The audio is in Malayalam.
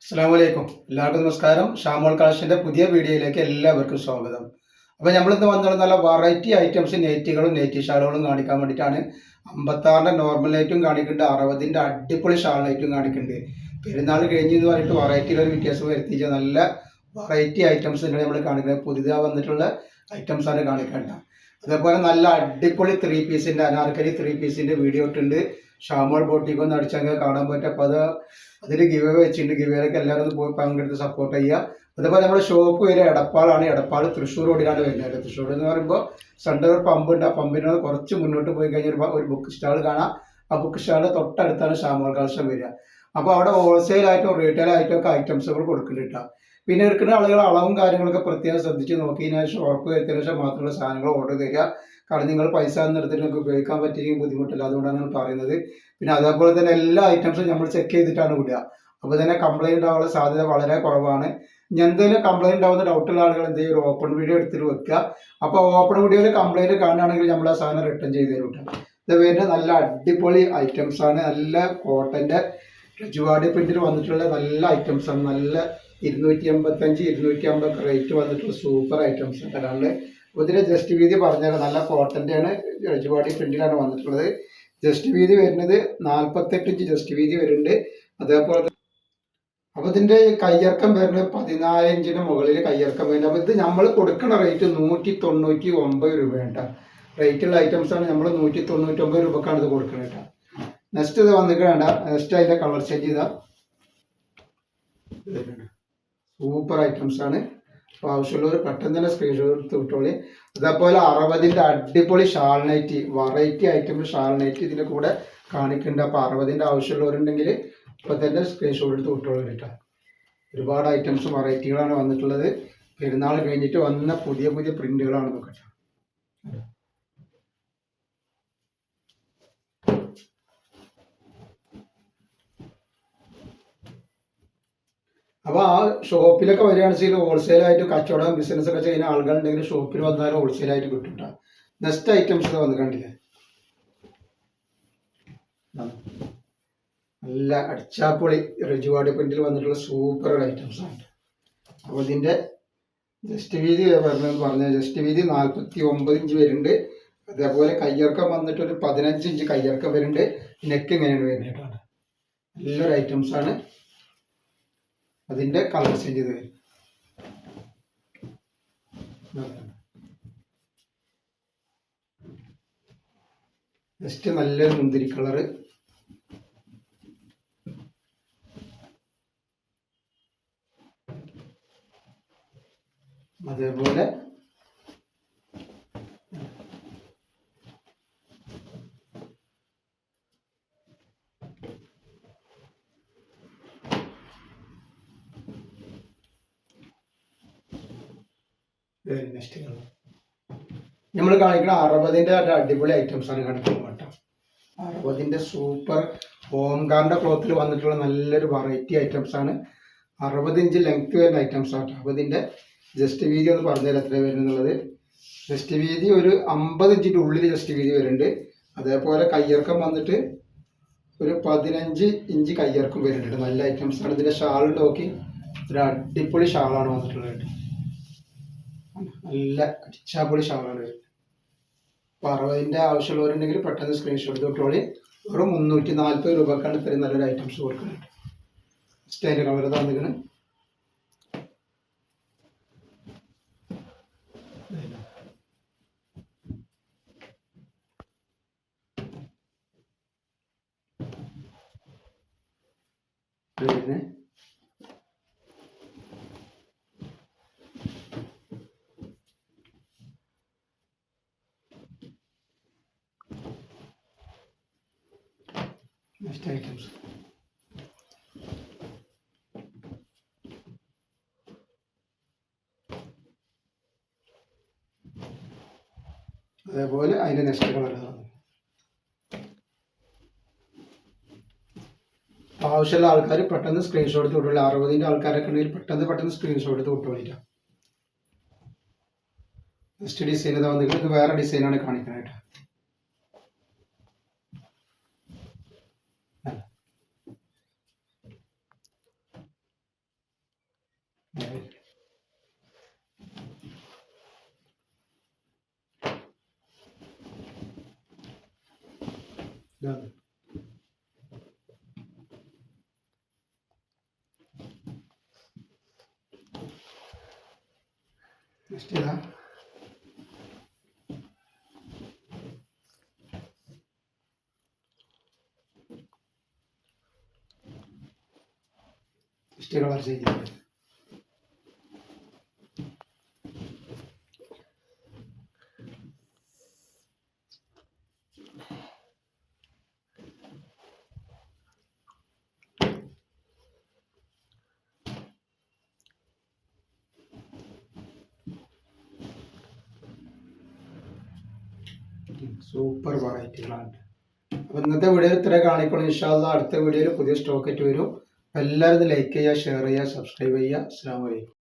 അസ്സലാമലൈക്കും. എല്ലാവർക്കും നമസ്കാരം. ഷാമോൾ കളക്ഷൻ്റെ പുതിയ വീഡിയോയിലേക്ക് എല്ലാവർക്കും സ്വാഗതം. അപ്പോൾ നമ്മളിന്ന് വന്നത് നല്ല വെറൈറ്റി ഐറ്റംസ് നെറ്റുകളും നെറ്റ് ഷാളുകളും കാണിക്കാൻ വേണ്ടിയിട്ടാണ്. 56ൻ്റെ നോർമൽ നൈറ്റും കാണിക്കുന്നുണ്ട്, 60ൻ്റെ അടിപൊളി ഷാൾ നൈറ്റും കാണിക്കുന്നുണ്ട്. പെരുന്നാൾ കഴിഞ്ഞ് എന്ന് പറഞ്ഞിട്ട് വെറൈറ്റിയിലൊരു വ്യത്യാസം വരുത്തിയിട്ട് നല്ല വെറൈറ്റി ഐറ്റംസ് തന്നെയാണ് നമ്മൾ കാണിക്കുന്നത്. പുതിയതായി വന്നിട്ടുള്ള ഐറ്റംസാണ് കാണിക്കേണ്ട. അതേപോലെ നല്ല അടിപൊളി 3 പീസിൻ്റെ അനാർക്കലി 3 പീസിൻ്റെ വീഡിയോ ഇട്ടുണ്ട്. ഷാമോൾ ബോട്ടിക്കൊന്ന് അടിച്ചങ്ങ് കാണാൻ പറ്റും. അപ്പോൾ അതിൽ ഗിവ് വെച്ചിട്ടുണ്ട്. ഗിവേയിലേക്ക് എല്ലാവരും ഒന്ന് പോയി പങ്കെടുത്ത് സപ്പോർട്ട് ചെയ്യുക. അതുപോലെ നമ്മുടെ ഷോപ്പ് വരെ എടപ്പാളാണ്. എടപ്പാൾ തൃശ്ശൂർ റോഡിലാണ് വരുന്നത്. തൃശ്ശൂർ എന്ന് പറയുമ്പോൾ സെൻട്രൽ പമ്പ് ഉണ്ട്. ആ പമ്പിനോട് കുറച്ച് മുന്നോട്ട് പോയി കഴിഞ്ഞാൽ ഒരു ബുക്ക് സ്റ്റാൾ കാണാം. ആ ബുക്ക് സ്റ്റാളിൻ്റെ തൊട്ടടുത്താണ് ഷാമോൾ കളക്ഷൻ വരിക. അപ്പോൾ അവിടെ ഹോൾസെയിലായിട്ടും റീറ്റെയിൽ ആയിട്ടും ഒക്കെ ഐറ്റംസുകൾ കൊടുക്കുന്നുണ്ട്. പിന്നെ എടുക്കുന്ന ആളുകൾ അളവും കാര്യങ്ങളൊക്കെ പ്രത്യേകം ശ്രദ്ധിച്ച് നോക്കിയതിനു ശേഷം ഉറപ്പ് വരുത്തിയതിനു ശേഷം മാത്രമുള്ള സാധനങ്ങൾ ഓർഡർ തരിക. കാരണം നിങ്ങൾ പൈസ എടുത്തിട്ട് നിങ്ങൾക്ക് ഉപയോഗിക്കാൻ പറ്റിയെങ്കിൽ ബുദ്ധിമുട്ടില്ല, അതുകൊണ്ടാണ് ഞാൻ പറയുന്നത്. പിന്നെ അതേപോലെ തന്നെ എല്ലാ ഐറ്റംസും നമ്മൾ ചെക്ക് ചെയ്തിട്ടാണ് വിടുക. അപ്പോൾ തന്നെ കംപ്ലൈൻറ്റ് ആവാനുള്ള സാധ്യത വളരെ കുറവാണ്. ഇനി എന്തെങ്കിലും കംപ്ലൈൻറ്റ് ആവുന്ന ഡൗട്ടുള്ള ആളുകൾ എന്തെങ്കിലും ഒരു ഓപ്പൺ വീഡിയോ എടുത്തിട്ട് വെക്കുക. അപ്പോൾ ഓപ്പൺ വീഡിയോയിൽ കംപ്ലൈൻറ്റ് കാണുകയാണെങ്കിൽ നമ്മൾ ആ സാധനം റിട്ടേൺ ചെയ്ത് തരും കേട്ടോ. ഇത് വരുന്ന നല്ല അടിപൊളി ഐറ്റംസാണ്. നല്ല കോട്ടൻ്റെ രജുവാടി പ്രിന്റിൽ വന്നിട്ടുള്ള നല്ല ഐറ്റംസാണ്. നല്ല 285, 250 റേറ്റ് വന്നിട്ടുള്ള സൂപ്പർ ഐറ്റംസ് ആണ്. ഇതിൻ്റെ ജസ്റ്റ് വീതി പറഞ്ഞാൽ നല്ല കോട്ടൻ്റെയാണ്, രജുവാടി പ്രിന്റിലാണ് വന്നിട്ടുള്ളത്. ജസ്റ്റ് വീതി വരുന്നത് 48 ഇഞ്ച് ജസ്റ്റ് വീതി വരുന്നുണ്ട്. അതേപോലെ അപ്പോൾ ഇതിൻ്റെ കയ്യിറക്കം വരുന്നത് 14 ഇഞ്ചിന് മുകളിൽ കയ്യിറക്കം വരുന്നത്. അപ്പോൾ ഇത് നമ്മൾ കൊടുക്കുന്ന റേറ്റ് 199 രൂപയാണ്. റേറ്റുള്ള ഐറ്റംസാണ്. നമ്മൾ 199 രൂപക്കാണ് ഇത് കൊടുക്കുന്നത് കേട്ടോ. നെക്സ്റ്റ് ഇത് വന്നിട്ട് നെക്സ്റ്റ് അതിൻ്റെ കളർ ചേഞ്ച് ചെയ്താൽ സൂപ്പർ ഐറ്റംസാണ്. അപ്പോൾ ആവശ്യമുള്ളവർ പെട്ടെന്ന് തന്നെ സ്ക്രീൻഷോട്ട് എടുത്ത് വിട്ടോളി. അതേപോലെ 60ൻ്റെ അടിപൊളി shawl nighty, variety item shawl nighty ഇതിൻ്റെ കൂടെ കാണിക്കുന്നുണ്ട്. അപ്പോൾ 60ൻ്റെ ആവശ്യമുള്ളവരുണ്ടെങ്കിൽ ഇപ്പോൾ തന്നെ സ്ക്രീൻഷോട്ട് എടുത്ത് വിട്ടോളൂ കേട്ടോ. ഒരുപാട് ഐറ്റംസും വെറൈറ്റികളാണ് വന്നിട്ടുള്ളത്. പെരുന്നാൾ കഴിഞ്ഞിട്ട് വന്ന പുതിയ പുതിയ പ്രിന്റുകളാണ് നോക്കട്ടെ. അപ്പോൾ ആ ഷോപ്പിലൊക്കെ വരികയാണെന്ന് ഹോൾസെയിലായിട്ട് കച്ചവടം ബിസിനസ്സൊക്കെ ചെയ്യുന്ന ആളുകളുണ്ടെങ്കിൽ ഷോപ്പിൽ വന്നാലും ഹോൾസെയിലായിട്ട് കിട്ടും കേട്ടോ. നെക്സ്റ്റ് ഐറ്റംസ് വന്ന് കണ്ടില്ലേ, നല്ല അടിച്ചാപ്പൊളി രജുവാടി പ്രിന്റിൽ വന്നിട്ടുള്ള സൂപ്പർ ഐറ്റംസ് ആണ്. അപ്പോൾ ഇതിൻ്റെ ജസ്റ്റ് വീതി പറഞ്ഞ ജസ്റ്റ് വീതി 49 ഇഞ്ച് വരുന്നുണ്ട്. അതേപോലെ കയ്യിറക്കം വന്നിട്ട് ഒരു 15 ഇഞ്ച് കയ്യിറക്കം വരുന്നുണ്ട്. നെക്ക് ഇങ്ങനെയാണ് വരുന്നത് കേട്ടോ. നല്ലൊരു ഐറ്റംസാണ്. അതിൻ്റെ കളർ ചേഞ്ച് ചെയ്ത് വരും. ജസ്റ്റ് നല്ലൊരു മുന്തിരി കളറ്, അതേപോലെ നെക്സ്റ്റ് കളർ നമ്മൾ കാണിക്കുന്ന 60ൻ്റെ അടിപൊളി ഐറ്റംസാണ് കാണിക്കുന്നത് കേട്ടോ. 60ൻ്റെ സൂപ്പർ ഹോംഗാറിൻ്റെ ക്ലോത്തിൽ വന്നിട്ടുള്ള നല്ലൊരു വെറൈറ്റി ഐറ്റംസാണ്. 60 ഇഞ്ച് ലെങ്ത് വരുന്ന ഐറ്റംസ് ആട്ടോ. അപ്പോൾ ഇതിൻ്റെ ജസ്റ്റ് വീതി ഒന്ന് പറഞ്ഞുതരാം എത്ര വരുന്നുള്ളത്. ജസ്റ്റ് വീതി ഒരു 50 ഇഞ്ചിൻ്റെ ഉള്ളിൽ ജസ്റ്റ് വീതി വരുന്നുണ്ട്. അതേപോലെ കയ്യിറക്കം വന്നിട്ട് ഒരു 15 ഇഞ്ച് കയ്യിറക്കം വരുന്നുണ്ട്. നല്ല ഐറ്റംസാണ്. ഇതിൻ്റെ ഷാൾ നോക്കി ഒരു അടിപൊളി ഷാളാണ് വന്നിട്ടുള്ളത്. നല്ല അടിച്ചാപ്പൊളി ഷാളാണ് വരുന്നത്. അപ്പോൾ 60ൻ്റെ ആവശ്യമുള്ളവരുണ്ടെങ്കിൽ പെട്ടെന്ന് സ്ക്രീൻഷോട്ട് തൊട്ടോളി. വെറും 340 രൂപക്കാണ് ഇത്രയും നല്ലൊരു ഐറ്റംസ് കൊടുക്കുന്നുണ്ട്. നെക്സ്റ്റ് അതിൻ്റെ കളർ തന്നിരിക്കണം. നെക്സ്റ്റ് ഐറ്റംസ് അതേപോലെ അതിൻ്റെ നെക്സ്റ്റ് കളർ. ആവശ്യമുള്ള ആൾക്കാർ പെട്ടെന്ന് സ്ക്രീൻഷോട്ട് എടുത്ത് വിട്ടോളൂ. 60ൻ്റെ ആൾക്കാരൊക്കെ ഉണ്ടെങ്കിൽ പെട്ടെന്ന് സ്ക്രീൻഷോട്ട് എടുത്ത് വിട്ടോളില്ല. നെക്സ്റ്റ് ഡിസൈൻ ഇതാ വന്നിട്ട് ഇത് വേറെ ഡിസൈനാണ് കാണിക്കാനായിട്ട്. ഇതാണ് നെക്സ്റ്റ് ഇതാ നെക്സ്റ്റ് കളർ ചെയ്തിട്ടുണ്ട്. സൂപ്പർ വെറൈറ്റികളാണ്. അപ്പോൾ ഇന്നത്തെ വീഡിയോയിൽ ഇത്രേ കാണിക്കണം. ഇൻഷാ അല്ലാഹ് അടുത്ത വീഡിയോയിൽ പുതിയ സ്റ്റോക്ക് ആയിട്ട് വരും. എല്ലാവരും ലൈക്ക് ചെയ്യുക, ഷെയർ ചെയ്യുക, സബ്സ്ക്രൈബ് ചെയ്യുക. അസ്സലാമു അലൈക്കും.